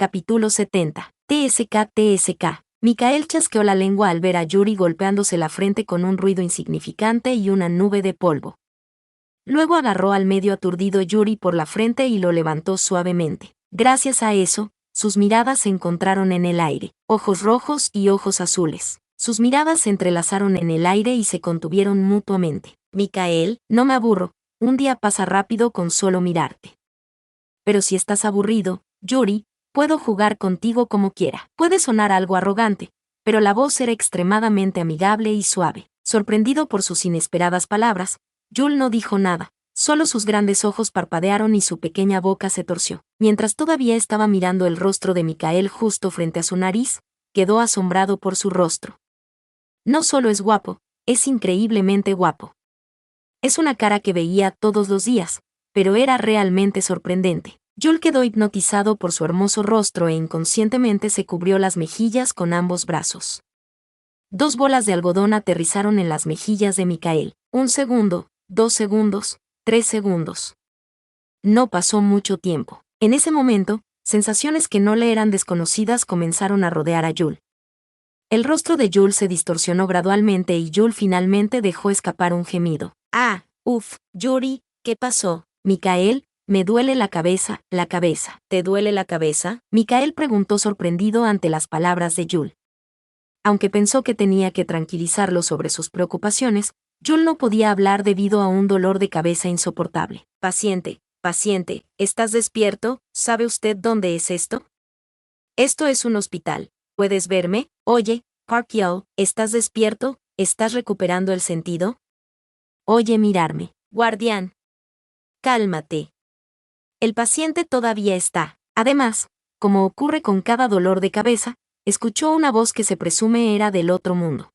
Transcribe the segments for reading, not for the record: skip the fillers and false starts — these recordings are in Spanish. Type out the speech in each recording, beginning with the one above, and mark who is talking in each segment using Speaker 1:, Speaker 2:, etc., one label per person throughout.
Speaker 1: Capítulo 70. TSK. Mikael chasqueó la lengua al ver a Yuri golpeándose la frente con un ruido insignificante y una nube de polvo. Luego agarró al medio aturdido Yuri por la frente y lo levantó suavemente. Gracias a eso, sus miradas se encontraron en el aire, ojos rojos y ojos azules. Sus miradas se entrelazaron en el aire y se contuvieron mutuamente. Mikael, no me aburro, un día pasa rápido con solo mirarte. Pero si estás aburrido, Yuri, puedo jugar contigo como quiera. Puede sonar algo arrogante, pero la voz era extremadamente amigable y suave. Sorprendido por sus inesperadas palabras, Yul no dijo nada, solo sus grandes ojos parpadearon y su pequeña boca se torció. Mientras todavía estaba mirando el rostro de Mikael justo frente a su nariz, quedó asombrado por su rostro. No solo es guapo, es increíblemente guapo. Es una cara que veía todos los días, pero era realmente sorprendente. Yul quedó hipnotizado por su hermoso rostro e inconscientemente se cubrió las mejillas con ambos brazos. 2 bolas de algodón aterrizaron en las mejillas de Mikael. 1 segundo, 2 segundos, 3 segundos. No pasó mucho tiempo. En ese momento, sensaciones que no le eran desconocidas comenzaron a rodear a Yul. El rostro de Yul se distorsionó gradualmente y Yul finalmente dejó escapar un gemido. Ah, Yuri, ¿qué pasó? Mikael, me duele la cabeza. ¿Te duele la cabeza? Mikael preguntó sorprendido ante las palabras de Yul. Aunque pensó que tenía que tranquilizarlo sobre sus preocupaciones, Yul no podía hablar debido a un dolor de cabeza insoportable. Paciente, ¿estás despierto? ¿Sabe usted dónde es esto? Esto es un hospital. ¿Puedes verme? Oye, Park Yeol, ¿estás despierto? ¿Estás recuperando el sentido? Oye, mirarme. Guardián. Cálmate. El paciente todavía está. Además, como ocurre con cada dolor de cabeza, escuchó una voz que se presume era del otro mundo.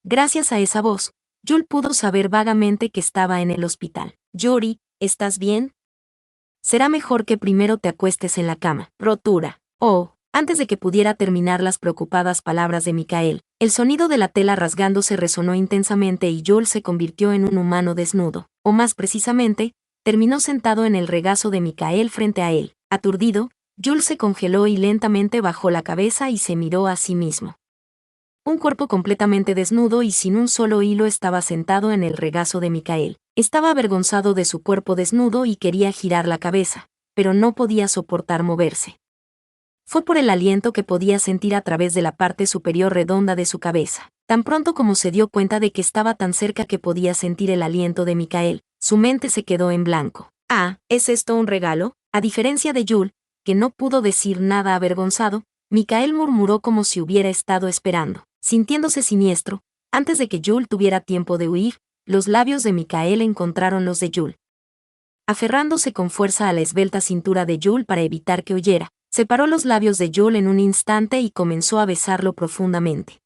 Speaker 1: Gracias a esa voz, Yul pudo saber vagamente que estaba en el hospital. Yuri, ¿estás bien? Será mejor que primero te acuestes en la cama. Rotura. Oh, antes de que pudiera terminar las preocupadas palabras de Mikael, el sonido de la tela rasgándose resonó intensamente y Yul se convirtió en un humano desnudo, o más precisamente, terminó sentado en el regazo de Mikael frente a él. Aturdido, Yul se congeló y lentamente bajó la cabeza y se miró a sí mismo. Un cuerpo completamente desnudo y sin un solo hilo estaba sentado en el regazo de Mikael. Estaba avergonzado de su cuerpo desnudo y quería girar la cabeza, pero no podía soportar moverse. Fue por el aliento que podía sentir a través de la parte superior redonda de su cabeza. Tan pronto como se dio cuenta de que estaba tan cerca que podía sentir el aliento de Mikael, su mente se quedó en blanco. Ah, ¿es esto un regalo? A diferencia de Yul, que no pudo decir nada avergonzado, Mikael murmuró como si hubiera estado esperando. Sintiéndose siniestro, antes de que Yul tuviera tiempo de huir, los labios de Mikael encontraron los de Yul. Aferrándose con fuerza a la esbelta cintura de Yul para evitar que huyera, separó los labios de Yul en un instante y comenzó a besarlo profundamente.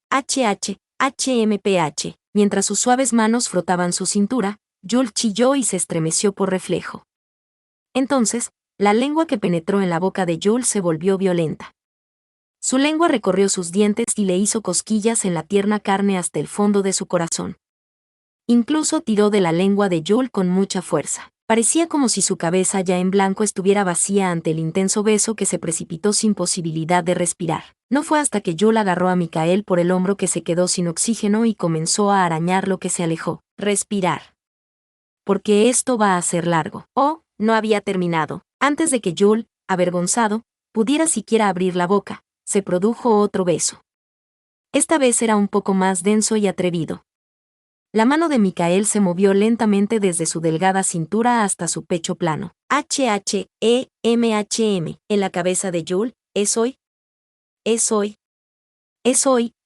Speaker 1: HMPH. Mientras sus suaves manos frotaban su cintura, Yul chilló y se estremeció por reflejo. Entonces, la lengua que penetró en la boca de Yul se volvió violenta. Su lengua recorrió sus dientes y le hizo cosquillas en la tierna carne hasta el fondo de su corazón. Incluso tiró de la lengua de Yul con mucha fuerza. Parecía como si su cabeza ya en blanco estuviera vacía ante el intenso beso que se precipitó sin posibilidad de respirar. No fue hasta que Yul agarró a Mikael por el hombro que se quedó sin oxígeno y comenzó a arañar lo que se alejó. Respirar. Porque esto va a ser largo. Oh, no había terminado. Antes de que Yul, avergonzado, pudiera siquiera abrir la boca, se produjo otro beso. Esta vez era un poco más denso y atrevido. La mano de Mikael se movió lentamente desde su delgada cintura hasta su pecho plano. En la cabeza de Yul, ¿es hoy?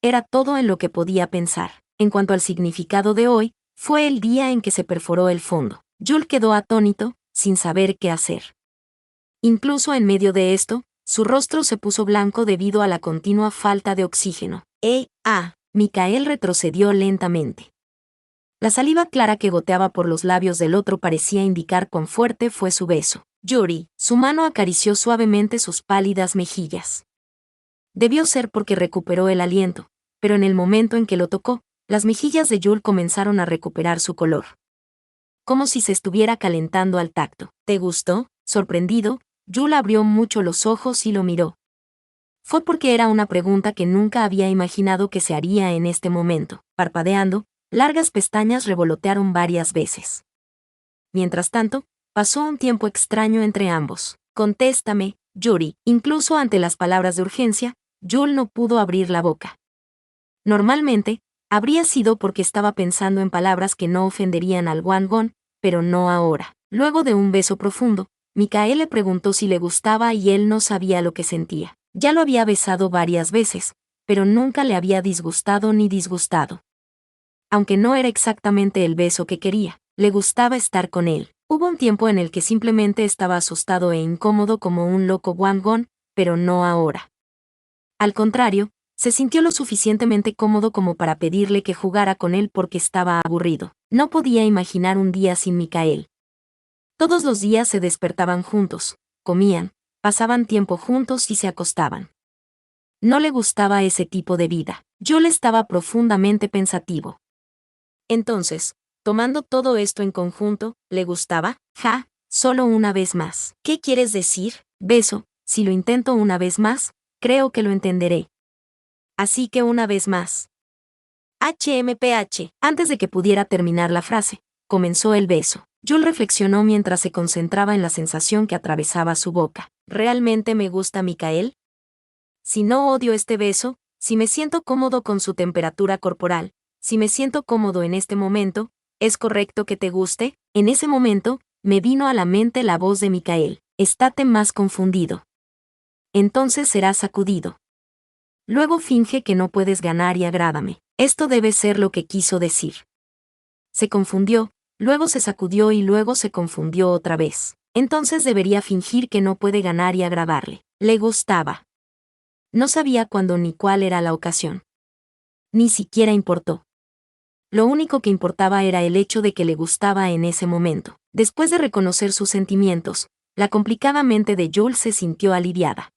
Speaker 1: Era todo en lo que podía pensar. En cuanto al significado de hoy, fue el día en que se perforó el fondo. Yul quedó atónito, sin saber qué hacer. Incluso en medio de esto, su rostro se puso blanco debido a la continua falta de oxígeno. Mikael retrocedió lentamente. La saliva clara que goteaba por los labios del otro parecía indicar cuán fuerte fue su beso. Yuri, su mano acarició suavemente sus pálidas mejillas. Debió ser porque recuperó el aliento, pero en el momento en que lo tocó, las mejillas de Yul comenzaron a recuperar su color. Como si se estuviera calentando al tacto. ¿Te gustó? Sorprendido, Yul abrió mucho los ojos y lo miró. Fue porque era una pregunta que nunca había imaginado que se haría en este momento. Parpadeando, largas pestañas revolotearon varias veces. Mientras tanto, pasó un tiempo extraño entre ambos. Contéstame, Yuri. Incluso ante las palabras de urgencia, Yul no pudo abrir la boca. Normalmente, habría sido porque estaba pensando en palabras que no ofenderían al Wangon, pero no ahora. Luego de un beso profundo, Mikael le preguntó si le gustaba y él no sabía lo que sentía. Ya lo había besado varias veces, pero nunca le había disgustado ni disgustado. Aunque no era exactamente el beso que quería, le gustaba estar con él. Hubo un tiempo en el que simplemente estaba asustado e incómodo como un loco Wangon, pero no ahora. Al contrario, se sintió lo suficientemente cómodo como para pedirle que jugara con él porque estaba aburrido. No podía imaginar un día sin Mikael. Todos los días se despertaban juntos, comían, pasaban tiempo juntos y se acostaban. No le gustaba ese tipo de vida. Yul estaba profundamente pensativo. Entonces, tomando todo esto en conjunto, ¿le gustaba? Solo una vez más. ¿Qué quieres decir? Beso, si lo intento una vez más, creo que lo entenderé. Así que una vez más. HMPH. Antes de que pudiera terminar la frase, comenzó el beso. Yul reflexionó mientras se concentraba en la sensación que atravesaba su boca. ¿Realmente me gusta Mikael? Si no odio este beso, si me siento cómodo con su temperatura corporal, si me siento cómodo en este momento, ¿es correcto que te guste? En ese momento, me vino a la mente la voz de Mikael. Estate más confundido. Entonces serás sacudido. Luego finge que no puedes ganar y agrádame. Esto debe ser lo que quiso decir. Se confundió, luego se sacudió y luego se confundió otra vez. Entonces debería fingir que no puede ganar y agradarle. Le gustaba. No sabía cuándo ni cuál era la ocasión. Ni siquiera importó. Lo único que importaba era el hecho de que le gustaba en ese momento. Después de reconocer sus sentimientos, la complicada mente de Yul se sintió aliviada.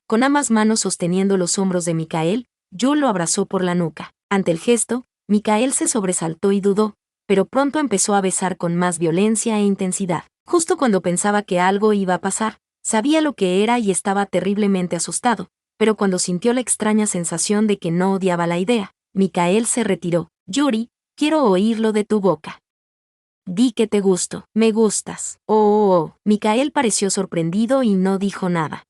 Speaker 1: Con ambas manos sosteniendo los hombros de Mikael, Yul lo abrazó por la nuca. Ante el gesto, Mikael se sobresaltó y dudó, pero pronto empezó a besar con más violencia e intensidad. Justo cuando pensaba que algo iba a pasar, sabía lo que era y estaba terriblemente asustado, pero cuando sintió la extraña sensación de que no odiaba la idea, Mikael se retiró. Yuri, quiero oírlo de tu boca. Di que te gusto. Me gustas. Oh. Mikael pareció sorprendido y no dijo nada.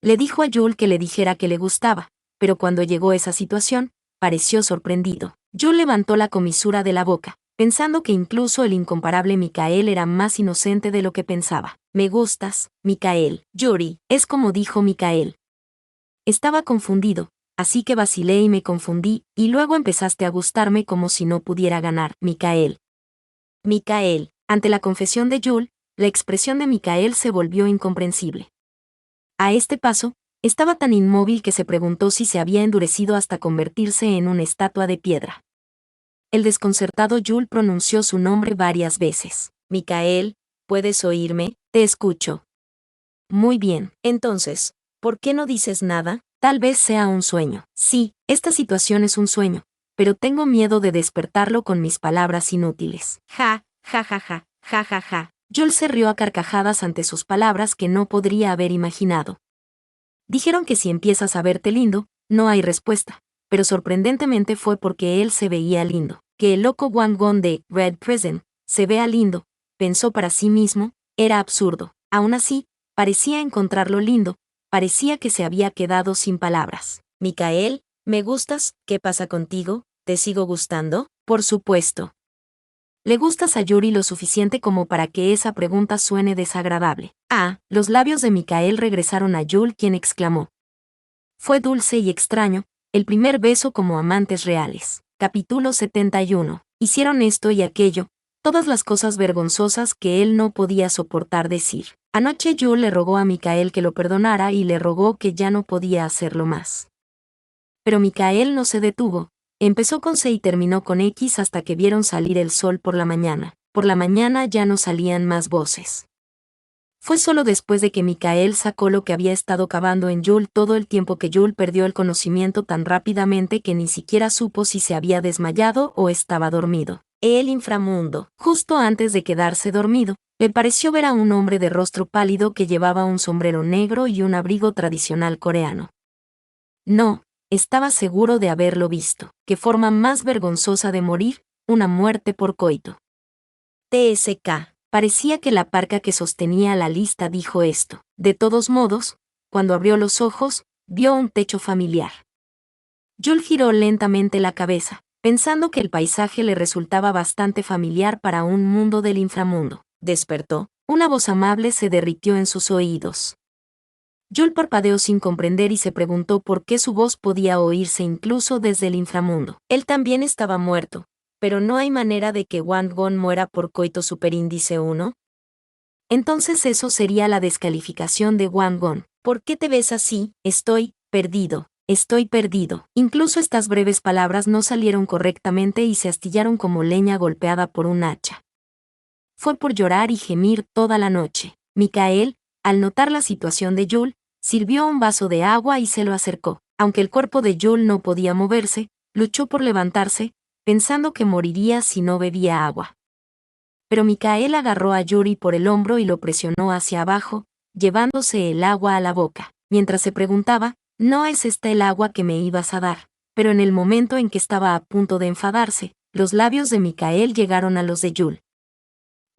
Speaker 1: Le dijo a Yul que le dijera que le gustaba, pero cuando llegó esa situación, pareció sorprendido. Yul levantó la comisura de la boca, pensando que incluso el incomparable Mikael era más inocente de lo que pensaba. Me gustas, Mikael. Yuri, es como dijo Mikael. Estaba confundido, así que vacilé y me confundí, y luego empezaste a gustarme como si no pudiera ganar. Mikael. Mikael. Ante la confesión de Yul, la expresión de Mikael se volvió incomprensible. A este paso, estaba tan inmóvil que se preguntó si se había endurecido hasta convertirse en una estatua de piedra. El desconcertado Yul pronunció su nombre varias veces. Mikael, ¿puedes oírme? Te escucho. Muy bien. Entonces, ¿por qué no dices nada? Tal vez sea un sueño. Sí, esta situación es un sueño, pero tengo miedo de despertarlo con mis palabras inútiles. Ja. Yul se rió a carcajadas ante sus palabras que no podría haber imaginado. Dijeron que si empiezas a verte lindo, no hay respuesta, pero sorprendentemente fue porque él se veía lindo. Que el loco Wangon de Red Prison se vea lindo, pensó para sí mismo, era absurdo. Aún así, parecía encontrarlo lindo, parecía que se había quedado sin palabras. Mikael, ¿me gustas? ¿Qué pasa contigo? ¿Te sigo gustando? Por supuesto. ¿Le gustas a Yuri lo suficiente como para que esa pregunta suene desagradable? Los labios de Mikael regresaron a Yul, quien exclamó. Fue dulce y extraño, el primer beso como amantes reales. Capítulo 71. Hicieron esto y aquello, todas las cosas vergonzosas que él no podía soportar decir. Anoche Yul le rogó a Mikael que lo perdonara y le rogó que ya no podía hacerlo más. Pero Mikael no se detuvo. Empezó con C y terminó con X hasta que vieron salir el sol por la mañana. Por la mañana ya no salían más voces. Fue solo después de que Mikael sacó lo que había estado cavando en Yul todo el tiempo que Yul perdió el conocimiento tan rápidamente que ni siquiera supo si se había desmayado o estaba dormido. El inframundo. Justo antes de quedarse dormido, le pareció ver a un hombre de rostro pálido que llevaba un sombrero negro y un abrigo tradicional coreano. No, estaba seguro de haberlo visto. Qué forma más vergonzosa de morir, una muerte por coito. TSK. Parecía que la parca que sostenía la lista dijo esto. De todos modos, cuando abrió los ojos, vio un techo familiar. Yul giró lentamente la cabeza, pensando que el paisaje le resultaba bastante familiar para un mundo del inframundo. Despertó. Una voz amable se derritió en sus oídos. Yul parpadeó sin comprender y se preguntó por qué su voz podía oírse incluso desde el inframundo. Él también estaba muerto, pero no hay manera de que Wang Gon muera por coito superíndice 1. Entonces eso sería la descalificación de Wang Gon. ¿Por qué te ves así? Estoy perdido. Estoy perdido. Incluso estas breves palabras no salieron correctamente y se astillaron como leña golpeada por un hacha. Fue por llorar y gemir toda la noche. Mikael, al notar la situación de Yul, sirvió un vaso de agua y se lo acercó. Aunque el cuerpo de Yul no podía moverse, luchó por levantarse, pensando que moriría si no bebía agua. Pero Mikael agarró a Yuri por el hombro y lo presionó hacia abajo, llevándose el agua a la boca. Mientras se preguntaba, ¿no es esta el agua que me ibas a dar? Pero en el momento en que estaba a punto de enfadarse, los labios de Mikael llegaron a los de Yul.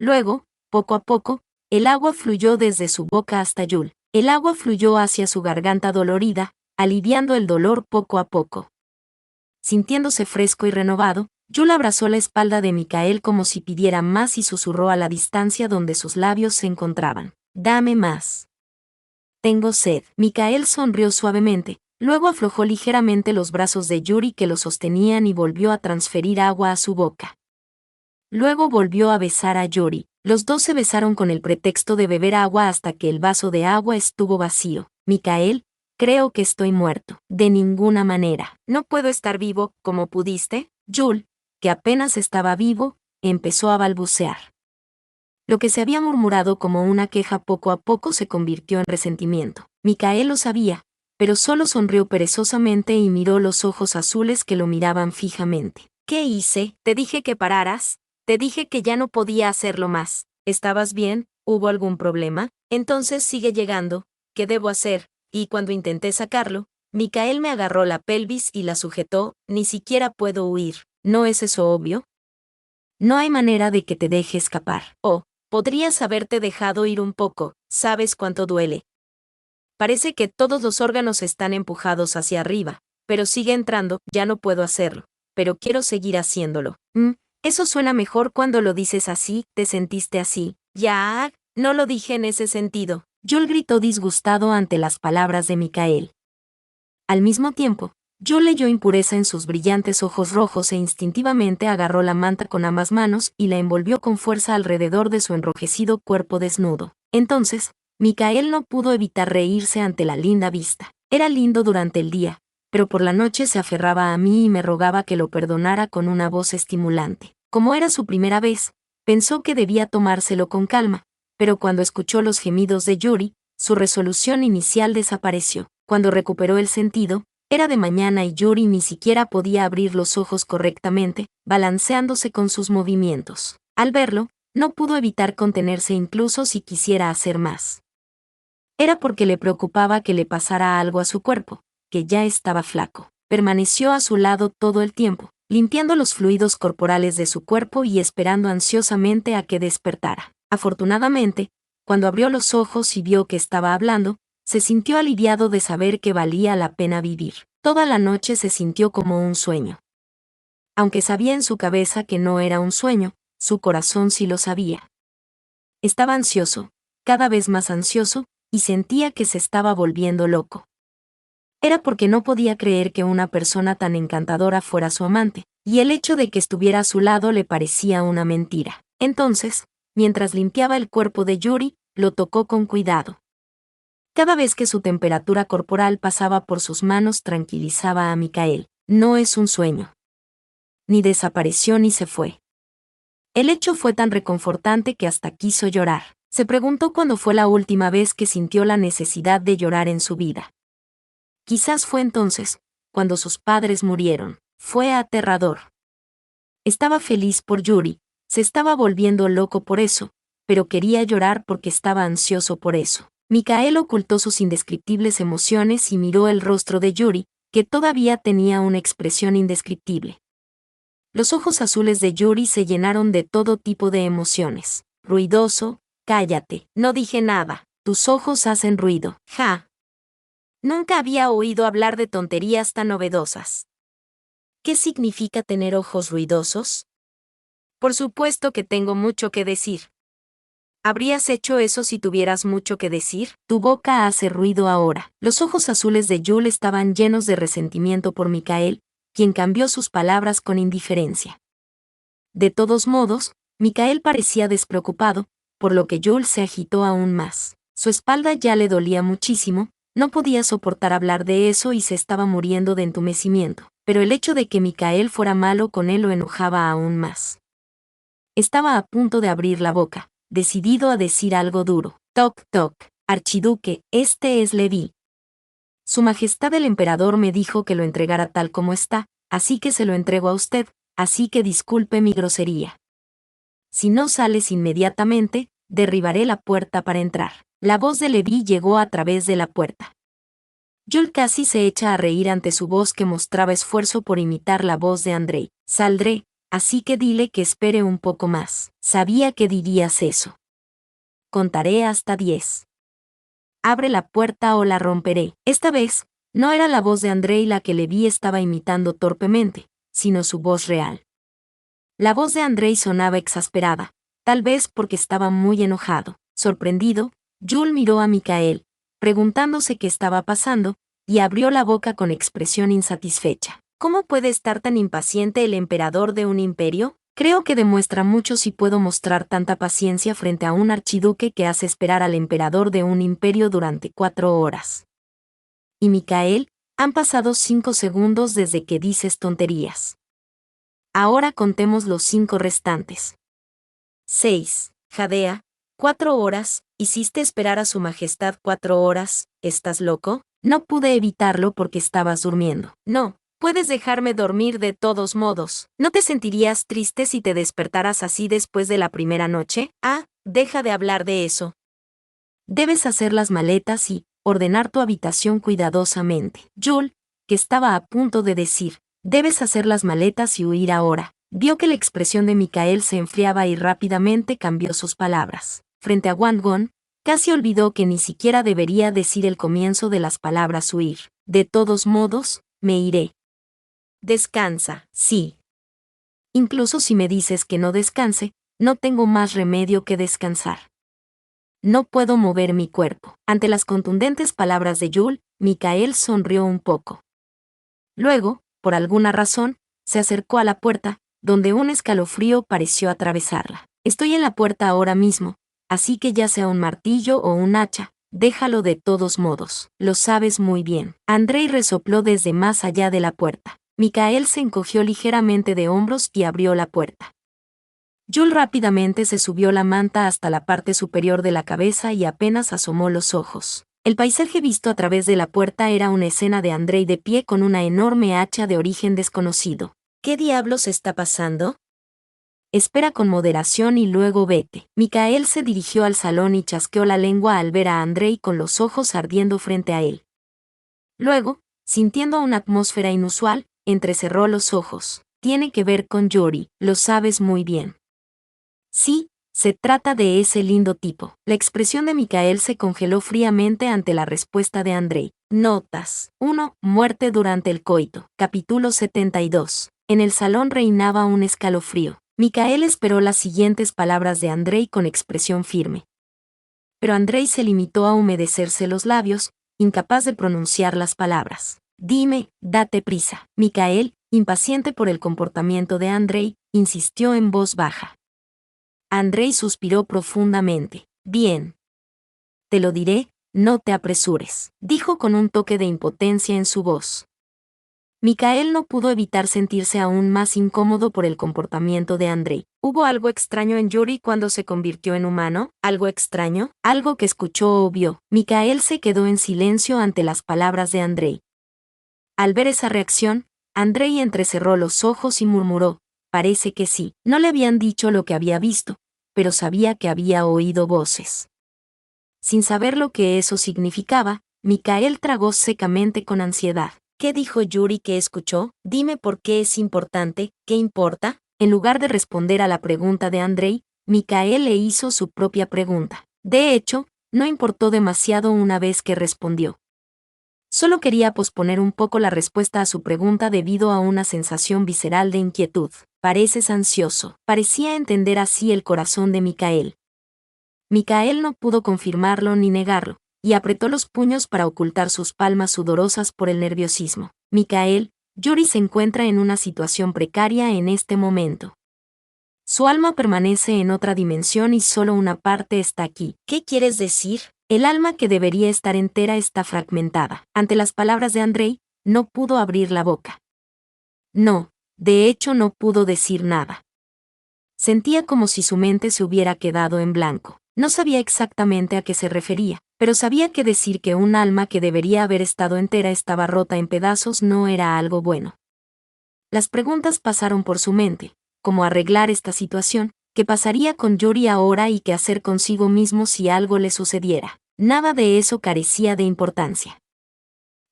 Speaker 1: Luego, poco a poco, el agua fluyó desde su boca hasta Yul. El agua fluyó hacia su garganta dolorida, aliviando el dolor poco a poco. Sintiéndose fresco y renovado, Yul abrazó la espalda de Mikael como si pidiera más y susurró a la distancia donde sus labios se encontraban. «Dame más. Tengo sed». Mikael sonrió suavemente, luego aflojó ligeramente los brazos de Yuri que lo sostenían y volvió a transferir agua a su boca. Luego volvió a besar a Yuri. Los dos se besaron con el pretexto de beber agua hasta que el vaso de agua estuvo vacío. «Mikael, creo que estoy muerto». «De ninguna manera». «¿No puedo estar vivo, como pudiste?» Yul, que apenas estaba vivo, empezó a balbucear. Lo que se había murmurado como una queja poco a poco se convirtió en resentimiento. Mikael lo sabía, pero solo sonrió perezosamente y miró los ojos azules que lo miraban fijamente. «¿Qué hice? Te dije que pararas. Te dije que ya no podía hacerlo más. ¿Estabas bien? ¿Hubo algún problema? Entonces sigue llegando. ¿Qué debo hacer?» Y cuando intenté sacarlo, Mikael me agarró la pelvis y la sujetó. «Ni siquiera puedo huir. ¿No es eso obvio? No hay manera de que te deje escapar. Oh, podrías haberte dejado ir un poco. ¿Sabes cuánto duele? Parece que todos los órganos están empujados hacia arriba, pero sigue entrando. Ya no puedo hacerlo, pero quiero seguir haciéndolo». Eso suena mejor cuando lo dices así. ¿Te sentiste así? Ya, no lo dije en ese sentido. Yul gritó disgustado ante las palabras de Mikael. Al mismo tiempo, Yul leyó impureza en sus brillantes ojos rojos e instintivamente agarró la manta con ambas manos y la envolvió con fuerza alrededor de su enrojecido cuerpo desnudo. Entonces, Mikael no pudo evitar reírse ante la linda vista. Era lindo durante el día, pero por la noche se aferraba a mí y me rogaba que lo perdonara con una voz estimulante. Como era su primera vez, pensó que debía tomárselo con calma, pero cuando escuchó los gemidos de Yuri, su resolución inicial desapareció. Cuando recuperó el sentido, era de mañana y Yuri ni siquiera podía abrir los ojos correctamente, balanceándose con sus movimientos. Al verlo, no pudo evitar contenerse incluso si quisiera hacer más. Era porque le preocupaba que le pasara algo a su cuerpo, que ya estaba flaco. Permaneció a su lado todo el tiempo, limpiando los fluidos corporales de su cuerpo y esperando ansiosamente a que despertara. Afortunadamente, cuando abrió los ojos y vio que estaba hablando, se sintió aliviado de saber que valía la pena vivir. Toda la noche se sintió como un sueño. Aunque sabía en su cabeza que no era un sueño, su corazón sí lo sabía. Estaba ansioso, cada vez más ansioso, y sentía que se estaba volviendo loco. Era porque no podía creer que una persona tan encantadora fuera su amante, y el hecho de que estuviera a su lado le parecía una mentira. Entonces, mientras limpiaba el cuerpo de Yuri, lo tocó con cuidado. Cada vez que su temperatura corporal pasaba por sus manos tranquilizaba a Mikael. No es un sueño. Ni desapareció ni se fue. El hecho fue tan reconfortante que hasta quiso llorar. Se preguntó cuándo fue la última vez que sintió la necesidad de llorar en su vida. Quizás fue entonces, cuando sus padres murieron. Fue aterrador. Estaba feliz por Yuri, se estaba volviendo loco por eso, pero quería llorar porque estaba ansioso por eso. Mikael ocultó sus indescriptibles emociones y miró el rostro de Yuri, que todavía tenía una expresión indescriptible. Los ojos azules de Yuri se llenaron de todo tipo de emociones. Ruidoso, cállate, no dije nada, tus ojos hacen ruido, ja. Nunca había oído hablar de tonterías tan novedosas. ¿Qué significa tener ojos ruidosos? Por supuesto que tengo mucho que decir. ¿Habrías hecho eso si tuvieras mucho que decir? Tu boca hace ruido ahora. Los ojos azules de Yul estaban llenos de resentimiento por Mikael, quien cambió sus palabras con indiferencia. De todos modos, Mikael parecía despreocupado, por lo que Yul se agitó aún más. Su espalda ya le dolía muchísimo, no podía soportar hablar de eso y se estaba muriendo de entumecimiento, pero el hecho de que Mikael fuera malo con él lo enojaba aún más. Estaba a punto de abrir la boca, decidido a decir algo duro. Toc, toc, archiduque, este es Levi. Su Majestad el Emperador me dijo que lo entregara tal como está, así que se lo entrego a usted, así que disculpe mi grosería. Si no sales inmediatamente, derribaré la puerta para entrar. La voz de Levi llegó a través de la puerta. Yul casi se echa a reír ante su voz que mostraba esfuerzo por imitar la voz de Andrei. Saldré, así que dile que espere un poco más. Sabía que dirías eso. Contaré hasta 10. Abre la puerta o la romperé. Esta vez, no era la voz de Andrei la que Levi estaba imitando torpemente, sino su voz real. La voz de Andrei sonaba exasperada, tal vez porque estaba muy enojado. Sorprendido, Yul miró a Mikael, preguntándose qué estaba pasando, y abrió la boca con expresión insatisfecha. ¿Cómo puede estar tan impaciente el emperador de un imperio? Creo que demuestra mucho si puedo mostrar tanta paciencia frente a un archiduque que hace esperar al emperador de un imperio durante 4 horas. Y Mikael, han pasado 5 segundos desde que dices tonterías. Ahora contemos los 5 restantes. 6. Jadea, 4 horas, hiciste esperar a su majestad 4 horas, ¿estás loco? No pude evitarlo porque estabas durmiendo. No. Puedes dejarme dormir de todos modos. ¿No te sentirías triste si te despertaras así después de la primera noche? Ah, deja de hablar de eso. Debes hacer las maletas y ordenar tu habitación cuidadosamente. Yul, que estaba a punto de decir, debes hacer las maletas y huir ahora, vio que la expresión de Mikael se enfriaba y rápidamente cambió sus palabras. Frente a Wangon, casi olvidó que ni siquiera debería decir el comienzo de las palabras huir. De todos modos, me iré. Descansa, sí. Incluso si me dices que no descanse, no tengo más remedio que descansar. No puedo mover mi cuerpo. Ante las contundentes palabras de Yul, Mikael sonrió un poco. Luego, por alguna razón, se acercó a la puerta, donde un escalofrío pareció atravesarla. Estoy en la puerta ahora mismo, así que ya sea un martillo o un hacha, déjalo de todos modos. Lo sabes muy bien. Andrei resopló desde más allá de la puerta. Mikael se encogió ligeramente de hombros y abrió la puerta. Yul rápidamente se subió la manta hasta la parte superior de la cabeza y apenas asomó los ojos. El paisaje visto a través de la puerta era una escena de Andrei de pie con una enorme hacha de origen desconocido. ¿Qué diablos está pasando? Espera con moderación y luego vete. Mikael se dirigió al salón y chasqueó la lengua al ver a Andrei con los ojos ardiendo frente a él. Luego, sintiendo una atmósfera inusual, entrecerró los ojos. Tiene que ver con Yuri, lo sabes muy bien. Sí, se trata de ese lindo tipo. La expresión de Mikael se congeló fríamente ante la respuesta de Andrei. Notas. 1. Muerte durante el coito. Capítulo 72. En el salón reinaba un escalofrío. Mikael esperó las siguientes palabras de Andrei con expresión firme. Pero Andrei se limitó a humedecerse los labios, incapaz de pronunciar las palabras. Dime, date prisa. Mikael, impaciente por el comportamiento de Andrei, insistió en voz baja. Andrei suspiró profundamente. Bien. Te lo diré, no te apresures, dijo con un toque de impotencia en su voz. Mikael no pudo evitar sentirse aún más incómodo por el comportamiento de Andrei. ¿Hubo algo extraño en Yuri cuando se convirtió en humano? ¿Algo extraño? ¿Algo que escuchó o vio? Mikael se quedó en silencio ante las palabras de Andrei. Al ver esa reacción, Andrei entrecerró los ojos y murmuró, parece que sí. No le habían dicho lo que había visto, pero sabía que había oído voces. Sin saber lo que eso significaba, Mikael tragó secamente con ansiedad. ¿Qué dijo Yuri que escuchó? Dime por qué es importante, ¿qué importa? En lugar de responder a la pregunta de Andrei, Mikael le hizo su propia pregunta. De hecho, no importó demasiado una vez que respondió. Solo quería posponer un poco la respuesta a su pregunta debido a una sensación visceral de inquietud. Pareces ansioso. Parecía entender así el corazón de Mikael. Mikael no pudo confirmarlo ni negarlo, y apretó los puños para ocultar sus palmas sudorosas por el nerviosismo. Mikael, Yuri se encuentra en una situación precaria en este momento. Su alma permanece en otra dimensión y solo una parte está aquí. ¿Qué quieres decir? El alma que debería estar entera está fragmentada. Ante las palabras de Andrei, no pudo abrir la boca. No, de hecho no pudo decir nada. Sentía como si su mente se hubiera quedado en blanco. No sabía exactamente a qué se refería, pero sabía que decir que un alma que debería haber estado entera estaba rota en pedazos no era algo bueno. Las preguntas pasaron por su mente, cómo arreglar esta situación, qué pasaría con Yuri ahora y qué hacer consigo mismo si algo le sucediera. Nada de eso carecía de importancia.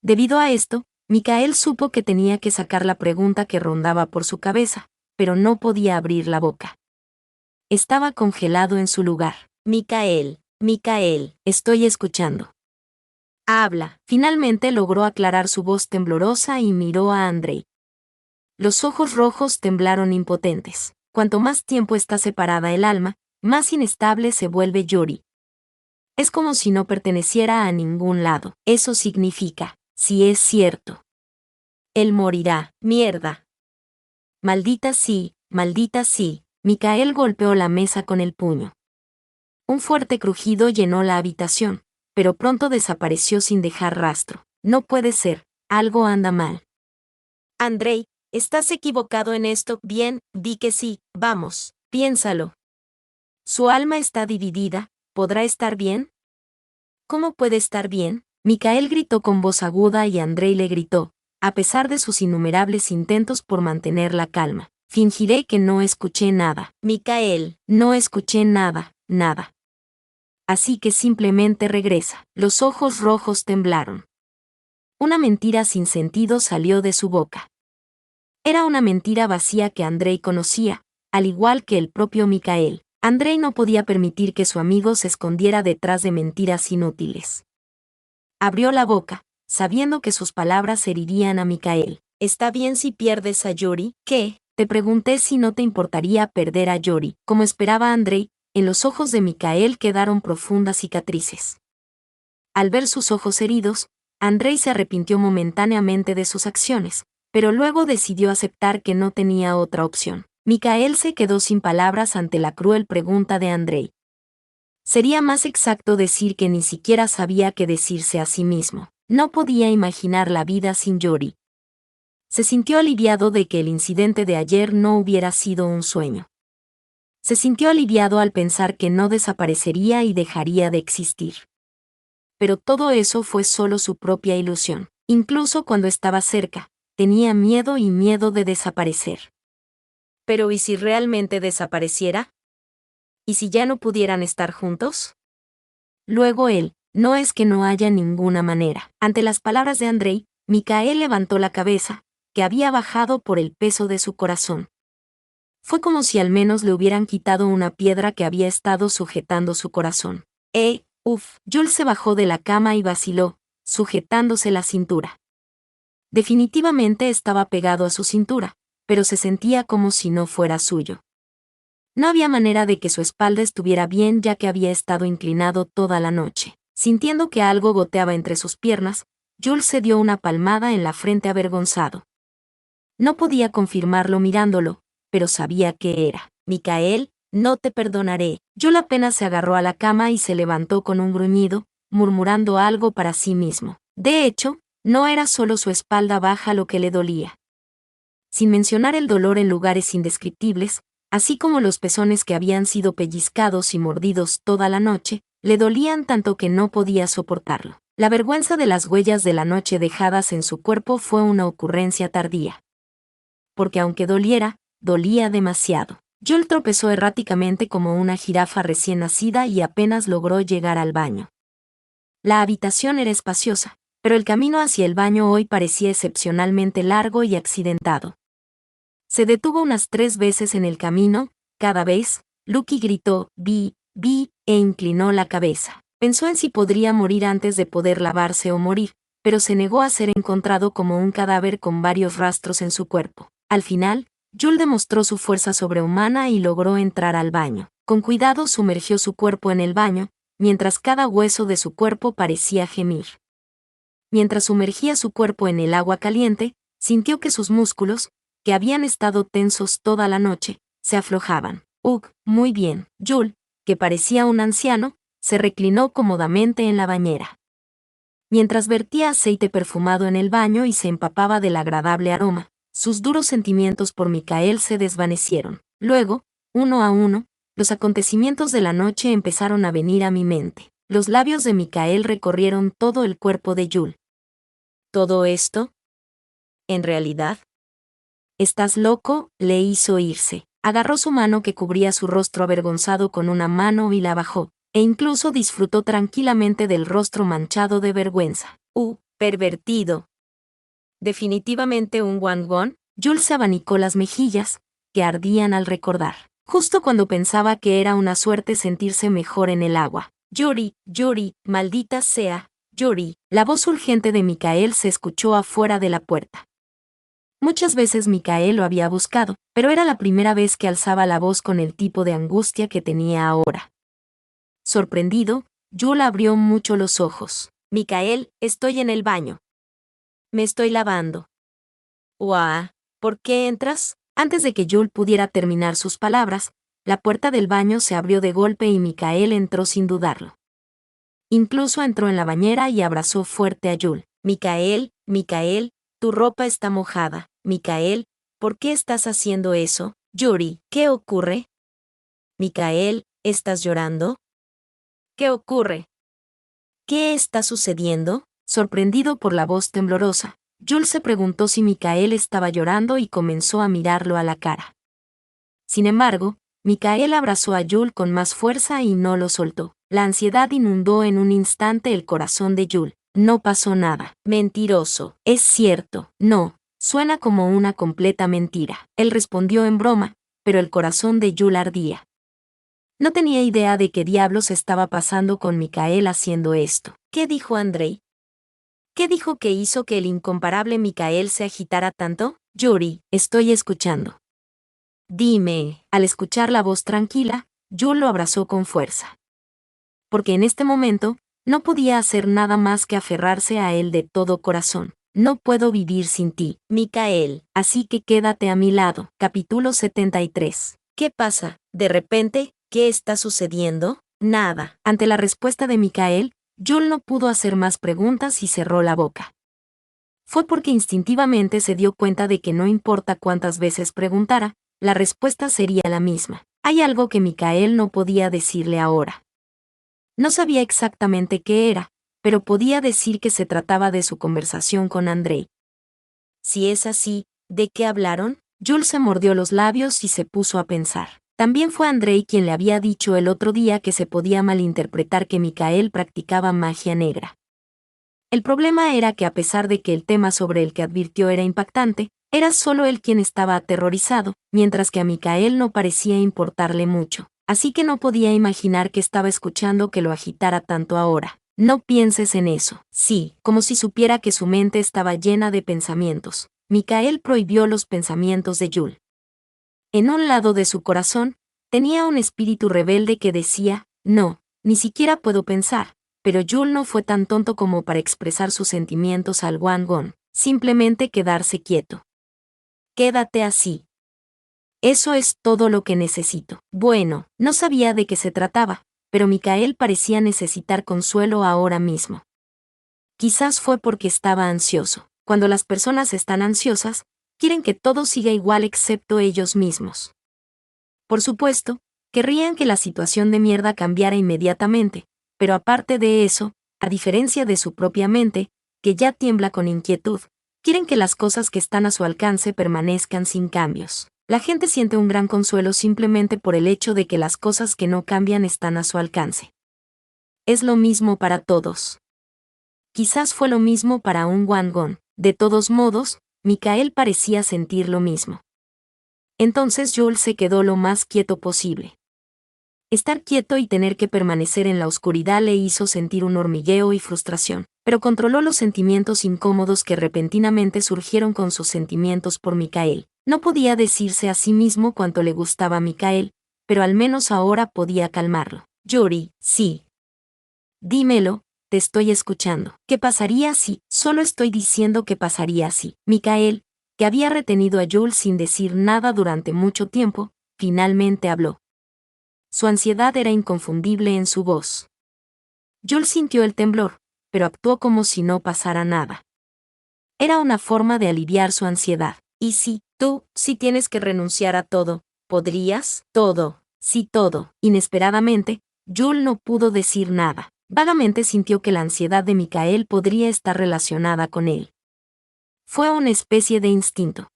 Speaker 1: Debido a esto, Mikael supo que tenía que sacar la pregunta que rondaba por su cabeza, pero no podía abrir la boca. Estaba congelado en su lugar. Mikael, estoy escuchando. Habla. Finalmente logró aclarar su voz temblorosa y miró a Andrei. Los ojos rojos temblaron impotentes. Cuanto más tiempo está separada el alma, más inestable se vuelve Yuri. Es como si no perteneciera a ningún lado. Eso significa, si es cierto, él morirá. Mierda. Maldita sí, Mikael golpeó la mesa con el puño. Un fuerte crujido llenó la habitación, pero pronto desapareció sin dejar rastro. No puede ser, algo anda mal. Andrei, estás equivocado en esto. Bien, di que sí, vamos, piénsalo. Su alma está dividida, ¿podrá estar bien? ¿Cómo puede estar bien? Mikael gritó con voz aguda y Andrei le gritó, a pesar de sus innumerables intentos por mantener la calma. Fingiré que no escuché nada. Mikael, no escuché nada. Así que simplemente regresa. Los ojos rojos temblaron. Una mentira sin sentido salió de su boca. Era una mentira vacía que Andrei conocía, al igual que el propio Mikael. Andrei no podía permitir que su amigo se escondiera detrás de mentiras inútiles. Abrió la boca, sabiendo que sus palabras herirían a Mikael. ¿Está bien si pierdes a Yuri? ¿Qué? Te pregunté si no te importaría perder a Yuri. Como esperaba Andrei, en los ojos de Mikael quedaron profundas cicatrices. Al ver sus ojos heridos, Andrei se arrepintió momentáneamente de sus acciones, pero luego decidió aceptar que no tenía otra opción. Mikael se quedó sin palabras ante la cruel pregunta de Andrei. Sería más exacto decir que ni siquiera sabía qué decirse a sí mismo. No podía imaginar la vida sin Yuri. Se sintió aliviado de que el incidente de ayer no hubiera sido un sueño. Se sintió aliviado al pensar que no desaparecería y dejaría de existir. Pero todo eso fue solo su propia ilusión. Incluso cuando estaba cerca, tenía miedo de desaparecer. Pero ¿y si realmente desapareciera? ¿Y si ya no pudieran estar juntos? Luego él, no es que no haya ninguna manera. Ante las palabras de Andrei, Mikael levantó la cabeza, que había bajado por el peso de su corazón. Fue como si al menos le hubieran quitado una piedra que había estado sujetando su corazón. Jules se bajó de la cama y vaciló, sujetándose la cintura. Definitivamente estaba pegado a su cintura, pero se sentía como si no fuera suyo. No había manera de que su espalda estuviera bien ya que había estado inclinado toda la noche. Sintiendo que algo goteaba entre sus piernas, Jules se dio una palmada en la frente avergonzado. No podía confirmarlo mirándolo, pero sabía que era. Mikael, no te perdonaré. Jules apenas se agarró a la cama y se levantó con un gruñido, murmurando algo para sí mismo. De hecho, no era solo su espalda baja lo que le dolía. Sin mencionar el dolor en lugares indescriptibles, así como los pezones que habían sido pellizcados y mordidos toda la noche, le dolían tanto que no podía soportarlo. La vergüenza de las huellas de la noche dejadas en su cuerpo fue una ocurrencia tardía. Porque aunque doliera, dolía demasiado. Jul tropezó erráticamente como una jirafa recién nacida y apenas logró llegar al baño. La habitación era espaciosa, pero el camino hacia el baño hoy parecía excepcionalmente largo y accidentado. Se detuvo unas 3 veces en el camino. Cada vez, Lucky gritó «Bi, Bi», e inclinó la cabeza. Pensó en si podría morir antes de poder lavarse o morir, pero se negó a ser encontrado como un cadáver con varios rastros en su cuerpo. Al final, Jul demostró su fuerza sobrehumana y logró entrar al baño. Con cuidado sumergió su cuerpo en el baño, mientras cada hueso de su cuerpo parecía gemir. Mientras sumergía su cuerpo en el agua caliente, sintió que sus músculos, que habían estado tensos toda la noche, se aflojaban. Muy bien. Jul, que parecía un anciano, se reclinó cómodamente en la bañera. Mientras vertía aceite perfumado en el baño y se empapaba del agradable aroma, sus duros sentimientos por Michael se desvanecieron. Luego, uno a uno, los acontecimientos de la noche empezaron a venir a mi mente. Los labios de Michael recorrieron todo el cuerpo de Jul. ¿Todo esto? ¿En realidad? ¿Estás loco?, le hizo irse. Agarró su mano que cubría su rostro avergonzado con una mano y la bajó, e incluso disfrutó tranquilamente del rostro manchado de vergüenza. Pervertido. Definitivamente un guangón. Jul se abanicó las mejillas, que ardían al recordar. Justo cuando pensaba que era una suerte sentirse mejor en el agua. Yuri, maldita sea, Yuri. La voz urgente de Michael se escuchó afuera de la puerta. Muchas veces Michael lo había buscado, pero era la primera vez que alzaba la voz con el tipo de angustia que tenía ahora. Sorprendido, Jul abrió mucho los ojos. Michael, estoy en el baño. Me estoy lavando. ¿Por qué entras? Antes de que Jul pudiera terminar sus palabras, la puerta del baño se abrió de golpe y Michael entró sin dudarlo. Incluso entró en la bañera y abrazó fuerte a Jul. Michael, tu ropa está mojada. Michael, ¿por qué estás haciendo eso? Yuri, ¿qué ocurre? Michael, ¿estás llorando? ¿Qué ocurre? ¿Qué está sucediendo? Sorprendido por la voz temblorosa, Jul se preguntó si Michael estaba llorando y comenzó a mirarlo a la cara. Sin embargo, Michael abrazó a Jul con más fuerza y no lo soltó. La ansiedad inundó en un instante el corazón de Jul. No pasó nada. Mentiroso. Es cierto. No. Suena como una completa mentira. Él respondió en broma, pero el corazón de Jul ardía. No tenía idea de qué diablos estaba pasando con Michael haciendo esto. ¿Qué dijo Andrei? ¿Qué dijo que hizo que el incomparable Michael se agitara tanto? Yuri, estoy escuchando. Dime. Al escuchar la voz tranquila, Jul lo abrazó con fuerza. Porque en este momento, no podía hacer nada más que aferrarse a él de todo corazón. No puedo vivir sin ti, Michael, así que quédate a mi lado. Capítulo 73. ¿Qué pasa? De repente, ¿qué está sucediendo? Nada. Ante la respuesta de Michael, Jul no pudo hacer más preguntas y cerró la boca. Fue porque instintivamente se dio cuenta de que no importa cuántas veces preguntara, la respuesta sería la misma. Hay algo que Michael no podía decirle ahora. No sabía exactamente qué era, pero podía decir que se trataba de su conversación con Andrei. Si es así, ¿de qué hablaron? Jul se mordió los labios y se puso a pensar. También fue Andrei quien le había dicho el otro día que se podía malinterpretar que Michael practicaba magia negra. El problema era que a pesar de que el tema sobre el que advirtió era impactante, era solo él quien estaba aterrorizado, mientras que a Michael no parecía importarle mucho. Así que no podía imaginar que estaba escuchando que lo agitara tanto ahora. No pienses en eso. Sí, como si supiera que su mente estaba llena de pensamientos. Michael prohibió los pensamientos de Jul. En un lado de su corazón, tenía un espíritu rebelde que decía, no, ni siquiera puedo pensar, pero Jul no fue tan tonto como para expresar sus sentimientos al Wangon, simplemente quedarse quieto. Quédate así. Eso es todo lo que necesito. Bueno, no sabía de qué se trataba, pero Michael parecía necesitar consuelo ahora mismo. Quizás fue porque estaba ansioso. Cuando las personas están ansiosas, quieren que todo siga igual excepto ellos mismos. Por supuesto, querrían que la situación de mierda cambiara inmediatamente, pero aparte de eso, a diferencia de su propia mente, que ya tiembla con inquietud, quieren que las cosas que están a su alcance permanezcan sin cambios. La gente siente un gran consuelo simplemente por el hecho de que las cosas que no cambian están a su alcance. Es lo mismo para todos. Quizás fue lo mismo para un Wangon. De todos modos, Mikael parecía sentir lo mismo. Entonces Joel se quedó lo más quieto posible. Estar quieto y tener que permanecer en la oscuridad le hizo sentir un hormigueo y frustración, pero controló los sentimientos incómodos que repentinamente surgieron con sus sentimientos por Mikael. No podía decirse a sí mismo cuánto le gustaba a Mikael, pero al menos ahora podía calmarlo. Yuri, sí. Dímelo, te estoy escuchando. ¿Qué pasaría si? Solo estoy diciendo qué pasaría si. Mikael, que había retenido a Joel sin decir nada durante mucho tiempo, finalmente habló. Su ansiedad era inconfundible en su voz. Joel sintió el temblor, pero actuó como si no pasara nada. Era una forma de aliviar su ansiedad. ¿Y si, si tienes que renunciar a todo, podrías? Todo, sí todo. Inesperadamente, Joel no pudo decir nada. Vagamente sintió que la ansiedad de Mikael podría estar relacionada con él. Fue una especie de instinto.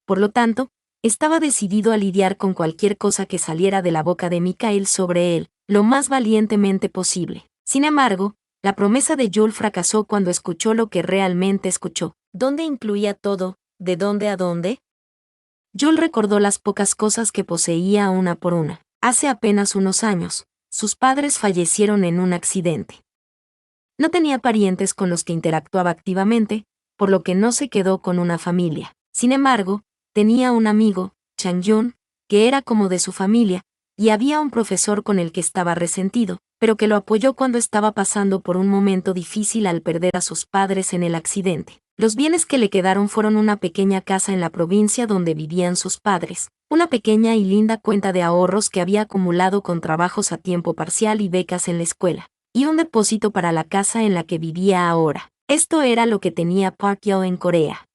Speaker 1: Por lo tanto, estaba decidido a lidiar con cualquier cosa que saliera de la boca de Mikael sobre él, lo más valientemente posible. Sin embargo, la promesa de Joel fracasó cuando escuchó lo que realmente escuchó. ¿Dónde incluía todo? ¿De dónde a dónde? Joel recordó las pocas cosas que poseía una por una. Hace apenas unos años, sus padres fallecieron en un accidente. No tenía parientes con los que interactuaba activamente, por lo que no se quedó con una familia. Sin embargo, tenía un amigo, Chang-yun, que era como de su familia, y había un profesor con el que estaba resentido, pero que lo apoyó cuando estaba pasando por un momento difícil al perder a sus padres en el accidente. Los bienes que le quedaron fueron una pequeña casa en la provincia donde vivían sus padres, una pequeña y linda cuenta de ahorros que había acumulado con trabajos a tiempo parcial y becas en la escuela, y un depósito para la casa en la que vivía ahora. Esto era lo que tenía Park Yeo en Corea.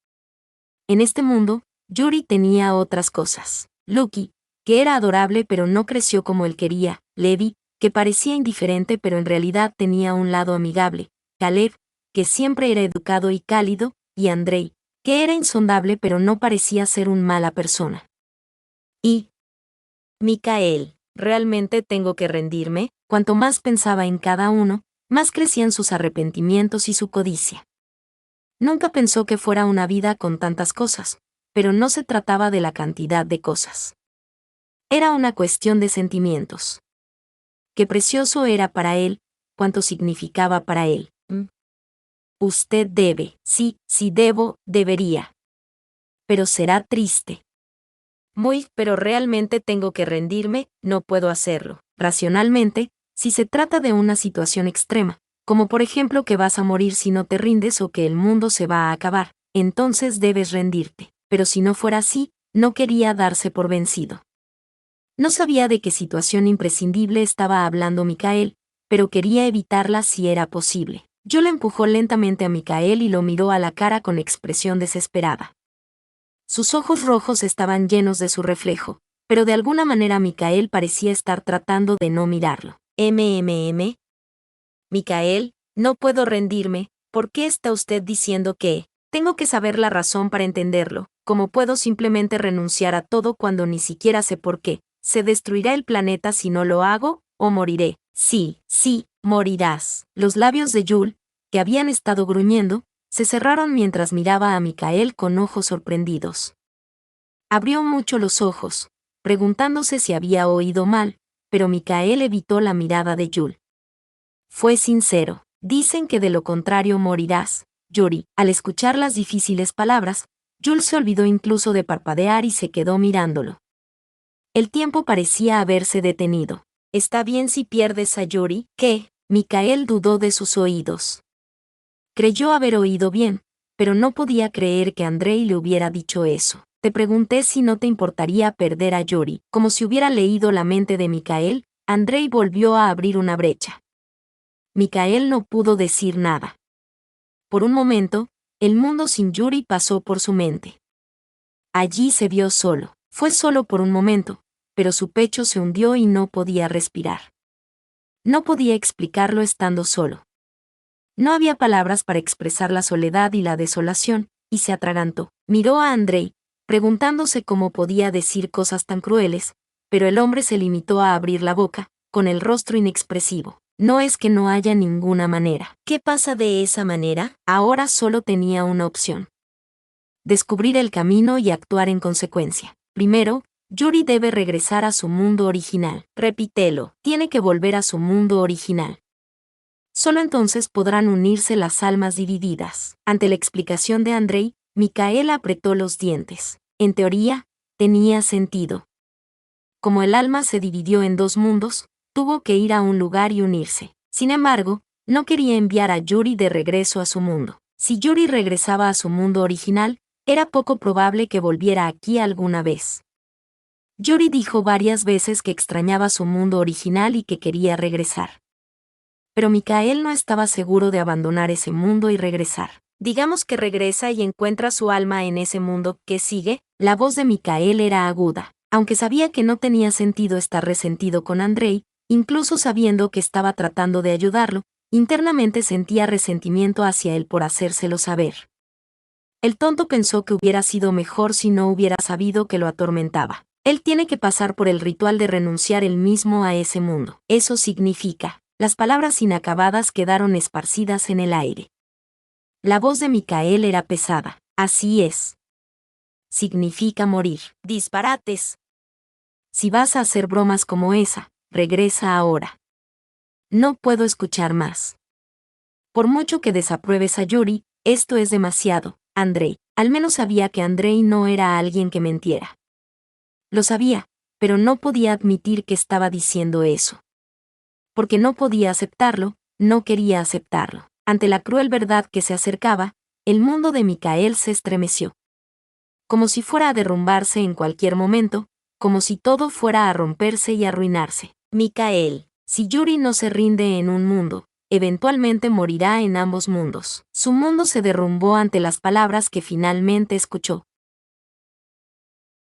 Speaker 1: En este mundo, Yuri tenía otras cosas. Lucky, que era adorable pero no creció como él quería. Levi, que parecía indiferente pero en realidad tenía un lado amigable. Caleb, que siempre era educado y cálido, y Andrei, que era insondable pero no parecía ser una mala persona. Y Mikael, ¿realmente tengo que rendirme? Cuanto más pensaba en cada uno, más crecían sus arrepentimientos y su codicia. Nunca pensó que fuera una vida con tantas cosas, pero no se trataba de la cantidad de cosas. Era una cuestión de sentimientos. Qué precioso era para él, cuánto significaba para él. Usted debe, sí debo, debería. Pero será triste. Pero realmente tengo que rendirme, no puedo hacerlo. Racionalmente, si se trata de una situación extrema, como por ejemplo que vas a morir si no te rindes o que el mundo se va a acabar, entonces debes rendirte. Pero si no fuera así, no quería darse por vencido. No sabía de qué situación imprescindible estaba hablando Mikael, pero quería evitarla si era posible. Yo le empujó lentamente a Mikael y lo miró a la cara con expresión desesperada. Sus ojos rojos estaban llenos de su reflejo, pero de alguna manera Mikael parecía estar tratando de no mirarlo. Mikael, no puedo rendirme, ¿por qué está usted diciendo que? Tengo que saber la razón para entenderlo, ¿cómo puedo simplemente renunciar a todo cuando ni siquiera sé por qué? ¿Se destruirá el planeta si no lo hago, o moriré? Sí, morirás. Los labios de Joel, que habían estado gruñendo, se cerraron mientras miraba a Mikael con ojos sorprendidos. Abrió mucho los ojos, preguntándose si había oído mal, pero Mikael evitó la mirada de Joel. Fue sincero. Dicen que de lo contrario morirás, Yuri. Al escuchar las difíciles palabras, Joel se olvidó incluso de parpadear y se quedó mirándolo. El tiempo parecía haberse detenido. ¿Está bien si pierdes a Yuri? ¿Qué? Mikael dudó de sus oídos. Creyó haber oído bien, pero no podía creer que Andrei le hubiera dicho eso. Te pregunté si no te importaría perder a Yuri. Como si hubiera leído la mente de Mikael, Andrei volvió a abrir una brecha. Mikael no pudo decir nada. Por un momento, el mundo sin Yuri pasó por su mente. Allí se vio solo. Fue solo por un momento, pero su pecho se hundió y no podía respirar. No podía explicarlo estando solo. No había palabras para expresar la soledad y la desolación, y se atragantó. Miró a Andrei, preguntándose cómo podía decir cosas tan crueles, pero el hombre se limitó a abrir la boca, con el rostro inexpresivo. No es que no haya ninguna manera. ¿Qué pasa de esa manera? Ahora solo tenía una opción. Descubrir el camino y actuar en consecuencia. Primero, Yuri debe regresar a su mundo original. Repítelo, tiene que volver a su mundo original. Solo entonces podrán unirse las almas divididas. Ante la explicación de Andrei, Mikhail apretó los dientes. En teoría, tenía sentido. Como el alma se dividió en dos mundos, tuvo que ir a un lugar y unirse. Sin embargo, no quería enviar a Yuri de regreso a su mundo. Si Yuri regresaba a su mundo original, era poco probable que volviera aquí alguna vez. Yuri dijo varias veces que extrañaba su mundo original y que quería regresar. Pero Mikhail no estaba seguro de abandonar ese mundo y regresar. Digamos que regresa y encuentra su alma en ese mundo. ¿Qué sigue? La voz de Mikhail era aguda. Aunque sabía que no tenía sentido estar resentido con Andrei, incluso sabiendo que estaba tratando de ayudarlo, internamente sentía resentimiento hacia él por hacérselo saber. El tonto pensó que hubiera sido mejor si no hubiera sabido que lo atormentaba. Él tiene que pasar por el ritual de renunciar él mismo a ese mundo. Eso significa. Las palabras inacabadas quedaron esparcidas en el aire. La voz de Mikhail era pesada. Así es. Significa morir. Disparates. Si vas a hacer bromas como esa, regresa ahora. No puedo escuchar más. Por mucho que desapruebes a Yuri, esto es demasiado, Andrei. Al menos sabía que Andrei no era alguien que mentiera. Lo sabía, pero no podía admitir que estaba diciendo eso. Porque no podía aceptarlo, no quería aceptarlo. Ante la cruel verdad que se acercaba, el mundo de Mikhail se estremeció. Como si fuera a derrumbarse en cualquier momento, como si todo fuera a romperse y arruinarse. Mikhail, si Yuri no se rinde en un mundo, eventualmente morirá en ambos mundos. Su mundo se derrumbó ante las palabras que finalmente escuchó.